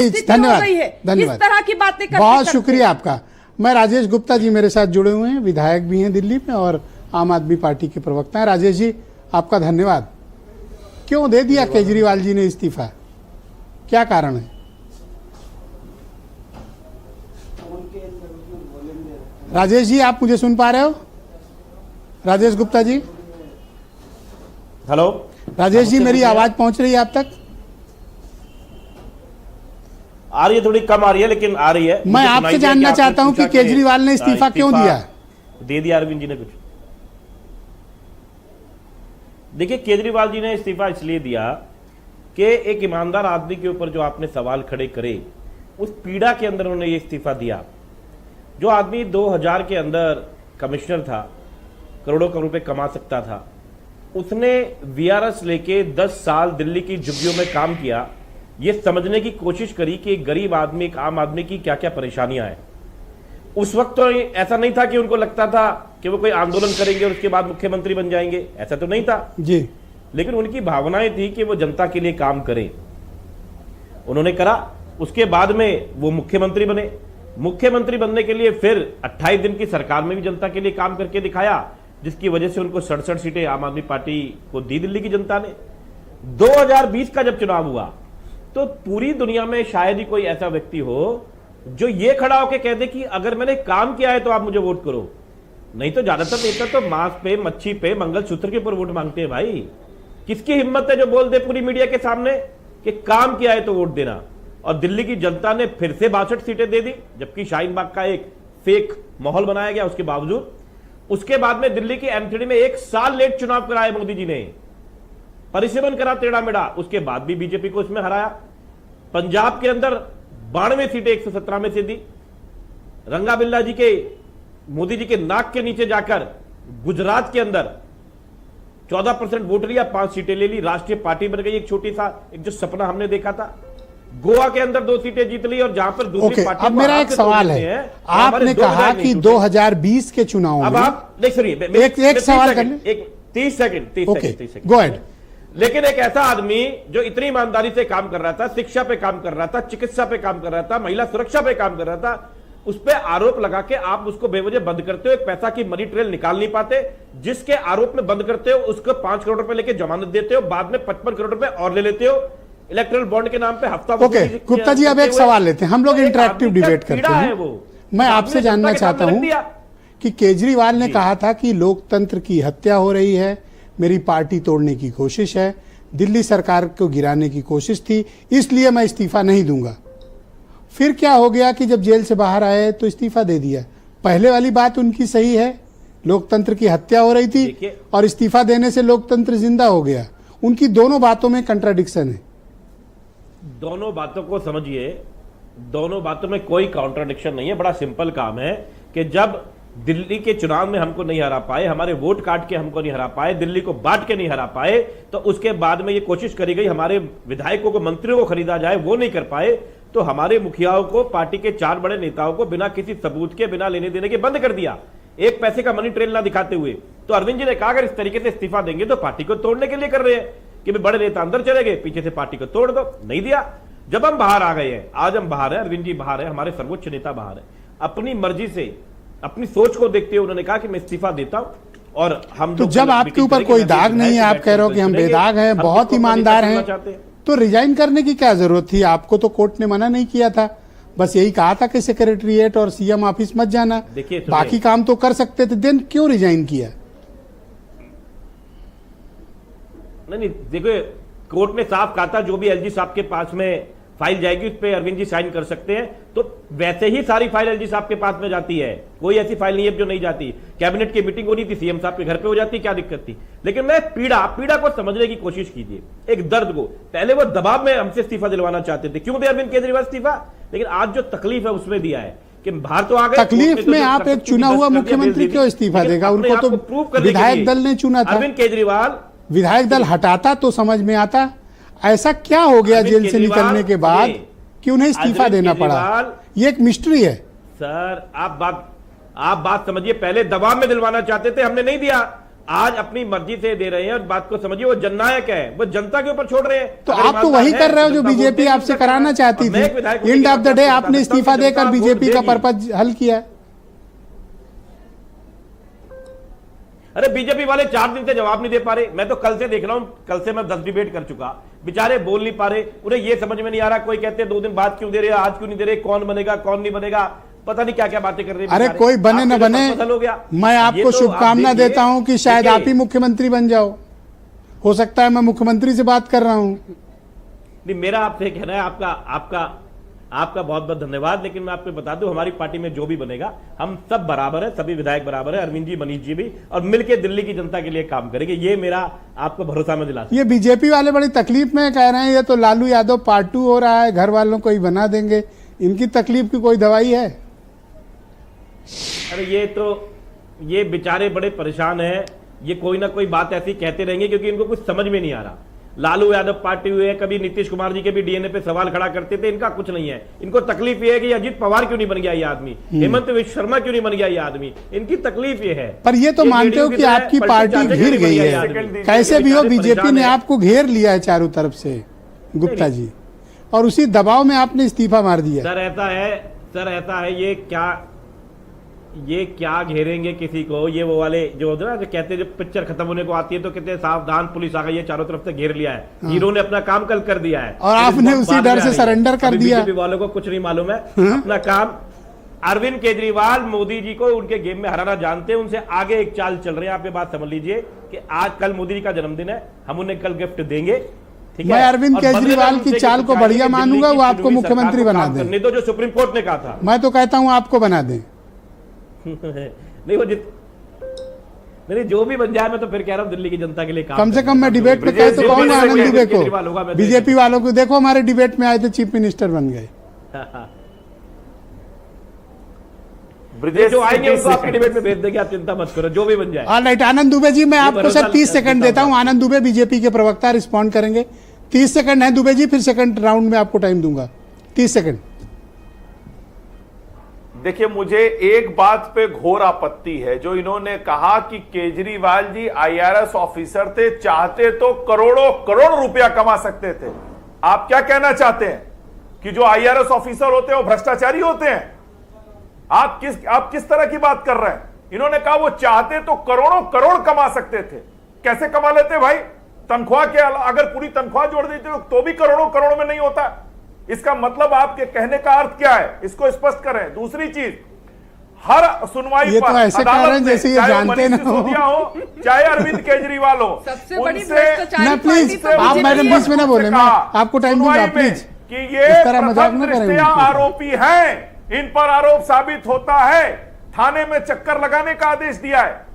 धन्यवाद, धन्यवाद। इस तरह की बातें करते बहुत शुक्रिया आपका। मैं राजेश गुप्ता जी मेरे साथ जुड़े हुए हैं, विधायक भी हैं दिल्ली में और आम आदमी पार्टी के प्रवक्ता हैं। राजेश जी आपका धन्यवाद। क्यों दे दिया केजरीवाल जी ने इस्तीफा, क्या कारण है? राजेश जी आप मुझे सुन पा रहे हो? राजेश गुप्ता जी, हेलो राजेश जी मेरी आवाज पहुंच रही है आप तक? आ रही है, थोड़ी कम आ रही है लेकिन आ रही है। मैं आपसे जानना चाहता हूं कि केजरीवाल ने इस्तीफा क्यों दिया? दे दिया अरविंद जी ने कुछ। देखिए, केजरीवाल जी ने इस्तीफा इसलिए दिया कि एक ईमानदार आदमी के ऊपर जो आपने सवाल खड़े करे, उस पीड़ा के अंदर उन्होंने ये इस्तीफा दिया। जो आदमी 2000 के अंदर कमिश्नर था, करोड़ों करोड़ रुपए कमा सकता था, उसने वीआरएस लेके 10 साल दिल्ली की झुग्गियों में काम किया, ये समझने की कोशिश करी कि एक गरीब आदमी, एक आम आदमी की क्या क्या परेशानियां हैं। उस वक्त तो ऐसा नहीं था कि उनको लगता था कि वो कोई आंदोलन करेंगे और उसके बाद मुख्यमंत्री बन जाएंगे, ऐसा तो नहीं था जी। लेकिन उनकी भावनाएं थी कि वो जनता के लिए काम करें। उन्होंने करा, उसके बाद में वो मुख्यमंत्री बने। मुख्यमंत्री बनने के लिए फिर 28 दिन की सरकार में भी जनता के लिए काम करके दिखाया, जिसकी वजह से उनको 67 सीटें आम आदमी पार्टी को दी दिल्ली की जनता ने। 2020 का जब चुनाव हुआ तो पूरी दुनिया में शायद ही कोई ऐसा व्यक्ति हो जो ये खड़ा होकर कह दे कि अगर मैंने काम किया है तो आप मुझे वोट करो। नहीं तो ज्यादातर नेता तो मांस पे, मच्छी पे, मंगलसूत्र के ऊपर वोट मांगते हैं। भाई किसकी हिम्मत है जो बोल दे पूरी मीडिया के सामने कि काम किया है तो वोट देना? और दिल्ली की जनता ने फिर से 62 सीटें दे दी, जबकि शाहीन बाग का एक फेक माहौल बनाया गया उसके बावजूद। उसके बाद में दिल्ली की एमसीडी में 1 साल लेट चुनाव कराए मोदी जी ने, परिसीमन करा टेढ़ा मेढ़ा, उसके बाद भी बीजेपी को इसमें हराया। पंजाब के अंदर 92 सीटें 117 में से दी। रंगा बिल्ला जी के, मोदी जी के नाक के नीचे जाकर गुजरात के अंदर 14% वोट लिया, 5 सीटें ले ली, राष्ट्रीय पार्टी बन गई। एक छोटी सा एक जो सपना हमने देखा था। गोवा के अंदर 2 सीटें जीत ली और जहां पर दूसरी पार्टी। अब मेरा एक सवाल है, आपने कहा कि 2020 के चुनाव में, अब आप देख सुनिए, एक सवाल करने, एक 30 सेकंड। Go ahead. लेकिन एक ऐसा आदमी जो इतनी ईमानदारी से काम कर रहा था, शिक्षा पे काम कर रहा था, चिकित्सा पे काम कर रहा था, महिला सुरक्षा पे काम कर रहा था, उस पे आरोप लगा के आप उसको बेवजह बंद करते हो, एक पैसा की मनी ट्रेल निकाल नहीं पाते। जिसके आरोप में बंद करते हो उसको 5 करोड़ रुपए लेके जमानत देते हो, बाद में 55 करोड़ रुपए और ले लेते हो इलेक्टोरल बॉन्ड के नाम पे हफ्ता। ओके गुप्ता जी, अब एक सवाल लेते हैं, हम लोग इंटरैक्टिव डिबेट करते हैं। मैं आपसे जानना चाहता हूं कि केजरीवाल ने कहा था कि लोकतंत्र की हत्या हो रही है, मेरी पार्टी तोड़ने की कोशिश है, दिल्ली सरकार को गिराने की कोशिश थी, इसलिए मैं इस्तीफा नहीं दूंगा। फिर क्या हो गया कि जब जेल से बाहर आए तो इस्तीफा दे दिया? पहले वाली बात उनकी सही है, लोकतंत्र की हत्या हो रही थी और इस्तीफा देने से लोकतंत्र जिंदा हो गया। उनकी दोनों बातों में कंट्राडिक्शन है। दोनों बातों को समझिए, दोनों बातों में कोई कॉन्ट्राडिक्शन नहीं है। बड़ा सिंपल काम है कि जब दिल्ली के चुनाव में हमको नहीं हरा पाए, हमारे वोट काट के हमको नहीं हरा पाए, दिल्ली को बांट के नहीं हरा पाए, तो उसके बाद में ये कोशिश करी गई हमारे विधायकों को, मंत्रियों को खरीदा जाए, वो नहीं कर पाए, तो हमारे मुखियाओं को, पार्टी के 4 बड़े नेताओं को बिना किसी सबूत के, बिना लेने देने के बंद कर दिया, एक पैसे का मनी ट्रेल ना दिखाते हुए। तो अरविंद जी ने कहा अगर इस तरीके से इस्तीफा देंगे तो पार्टी को तोड़ने के लिए कर रहे हैं कि बड़े नेता अंदर चले गए, पीछे से पार्टी को तोड़ दो। नहीं दिया। जब हम बाहर आ गए हैं, आज हम बाहर हैं, अरविंद जी बाहर है, हमारे सर्वोच्च नेता बाहर है, अपनी मर्जी से, अपनी सोच को देखते हुए उन्होंने कहा कि मैं इस्तीफा देता हूं। और हम तो जब आपके ऊपर कोई दाग नहीं है, आप कह रहे हो कि हम बेदाग हैं, बहुत ईमानदार हैं, तो रिजाइन करने की क्या जरूरत थी? आपको तो कोर्ट ने मना नहीं किया था, बस यही कहा था कि सेक्रेटरीट और सीएम ऑफिस मत जाना, बाकी काम तो कर सकते थे, देन क्यों रिजाइन किया? नहीं, देखो कोर्ट ने साफ कहा था जो भी एलजी साहब के पास में फाइल जाएगी उस पे अरविंद जी साइन कर सकते हैं। तो वैसे ही सारी फाइल एलजी साहब के पास में जाती है, कोई ऐसी फाइल नहीं है जो नहीं जाती। कैबिनेट की मीटिंग होनी थी, सीएम साहब के घर पे हो जाती, क्या दिक्कत थी? लेकिन मैं पीड़ा को समझने की कोशिश कीजिए, एक दर्द को। पहले वो दबाव में हमसे इस्तीफा दिलवाना चाहते थे, क्यों दिया अरविंद केजरीवाल इस्तीफा? लेकिन आज जो तकलीफ है उसमें दिया है कि बाहर तो आ गए। तकलीफ में आप एक चुना हुआ मुख्यमंत्री क्यों इस्तीफा देगा? उनको तो विधायक दल ने चुना था। अरविंद केजरीवाल, विधायक दल हटाता तो समझ में आता, ऐसा क्या हो गया जेल से निकलने के बाद कि उन्हें इस्तीफा देना पड़ा? ये एक मिस्ट्री है सर। आप बात समझिए, पहले दबाव में दिलवाना चाहते थे, हमने नहीं दिया। आज अपनी मर्जी से दे रहे हैं और बात को समझिए, वो जननायक है, वो जनता के ऊपर छोड़ रहे हैं। तो आप तो वही कर रहे हो जो बीजेपी आपसे कराना चाहती थी। एंड ऑफ द डे आपने इस्तीफा देकर बीजेपी का पर्पज हल किया। अरे बीजेपी वाले 4 दिन से जवाब नहीं दे पा रहे। मैं तो कल से देख रहा हूं, कल से मैं 10 डिबेट कर चुका, बेचारे बोल नहीं पा रहे। उन्हें यह समझ में नहीं आ रहा, कोई कहते हैं 2 दिन बाद क्यों दे रहे, आज क्यों नहीं दे रहे, कौन बनेगा कौन नहीं बनेगा, पता नहीं क्या क्या बातें कर रहे हैं। अरे कोई बने न बने, मैं आपको शुभकामना देता हूं कि शायद आप ही मुख्यमंत्री बन जाओ। हो सकता है मैं मुख्यमंत्री से बात कर रहा हूं। नहीं, मेरा आपसे कहना है, आपका बहुत बहुत धन्यवाद। लेकिन मैं आपको बता दूं, हमारी पार्टी में जो भी बनेगा, हम सब बराबर है, सभी विधायक बराबर है, अरविंद जी, मनीष जी भी, और मिलकर दिल्ली की जनता के लिए काम करेंगे। ये मेरा आपको भरोसा मैं दिलाता हूं। ये बीजेपी वाले बड़ी तकलीफ में कह रहे हैं, ये तो लालू यादव पार्ट 2 हो रहा है, घर वालों को ही बना देंगे। इनकी तकलीफ की कोई दवाई है? अरे ये बेचारे बड़े परेशान हैं। ये कोई ना कोई बात ऐसी कहते रहेंगे क्योंकि इनको कुछ समझ में नहीं आ रहा। लालू यादव पार्टी हुए, कभी नीतीश कुमार जी के भी डीएनए पे सवाल खड़ा करते थे। इनका कुछ नहीं है। इनको तकलीफ ये है कि अजीत पवार क्यों नहीं बन गया ये आदमी, हेमंत विश्व शर्मा क्यों नहीं बन गया ये आदमी। इनकी तकलीफ ये है। पर ये तो मानते हो कि आपकी पार्टी घिर गई है, कैसे भी हो बीजेपी ने आपको घेर लिया है चारों तरफ से गुप्ता जी, और उसी दबाव में आपने इस्तीफा मार दिया। सर ऐसा है, ये क्या घेरेंगे किसी को। ये वो वाले जो कहते हैं, जब पिक्चर खत्म होने को आती है तो कहते हैं सावधान पुलिस आ गई है, चारों तरफ से घेर लिया है। हीरो ने अपना काम कल कर दिया है और आपने उसी डर से सरेंडर कर दिया। बीजेपी वालों को कुछ नहीं मालूम है अपना काम। अरविंद केजरीवाल मोदी जी को उनके गेम में हराना जानते हैं, उनसे आगे एक चाल चल रहे हैं। आप ये बात समझ लीजिए कि आज कल मोदी जी का जन्मदिन है, हम उन्हें कल गिफ्ट देंगे। मैं अरविंद केजरीवाल की चाल को बढ़िया मानूंगा, वो आपको मुख्यमंत्री बना दें। नहीं तो जो सुप्रीम कोर्ट ने कहा था, मैं तो कहता हूं आपको बना दें। नहीं वो नहीं, जो भी बन जाए, मैं तो फिर कह रहा हूं दिल्ली की जनता के लिए काम। कम से कम मैं डिबेट पे कह तो कहूंगा आनंद दुबे को, बीजेपी वालों को, देखो हमारे डिबेट में आए थे, चीफ मिनिस्टर बन गए। जो आएंगे उनको आपके डिबेट में भेज देंगे, आप चिंता मत करो, जो भी बन जाए। ऑलराइट, आनंद दुबे जी, मैं आपको सर 30 सेकंड देता हूं। आनंद दुबे बीजेपी के प्रवक्ता रिस्पॉन्ड करेंगे। 30 सेकंड है दुबे जी, फिर सेकंड राउंड में आपको टाइम दूंगा। 30 सेकंड। देखिए, मुझे एक बात पे घोर आपत्ति है, जो इन्होंने कहा कि केजरीवाल जी आईआरएस ऑफिसर थे, चाहते तो करोड़ों करोड़ रुपया कमा सकते थे। आप क्या कहना चाहते हैं कि जो आईआरएस ऑफिसर होते हैं वो भ्रष्टाचारी होते हैं? आप किस तरह की बात कर रहे हैं? इन्होंने कहा वो चाहते तो करोड़ों करोड़ कमा सकते थे। कैसे कमा लेते भाई? तनख्वाह के अगर पूरी तनख्वाह जोड़ देते तो भी करोड़ों करोड़ में नहीं होता। इसका मतलब आपके कहने का अर्थ क्या है, इसको स्पष्ट करें। दूसरी चीज, हर सुनवाई ये तो ऐसे कारण जैसे ये जानते ना हो, चाहे अरविंद केजरीवाल हो, ना प्लीज आप मैडम बीच में ना बोले, मैं आपको टाइम दूंगा प्लीज। कि ये प्रथम दृष्टया आरोपी हैं, इन पर आरोप साबित होता है, थाने में चक्कर लगाने का आदेश दिया है।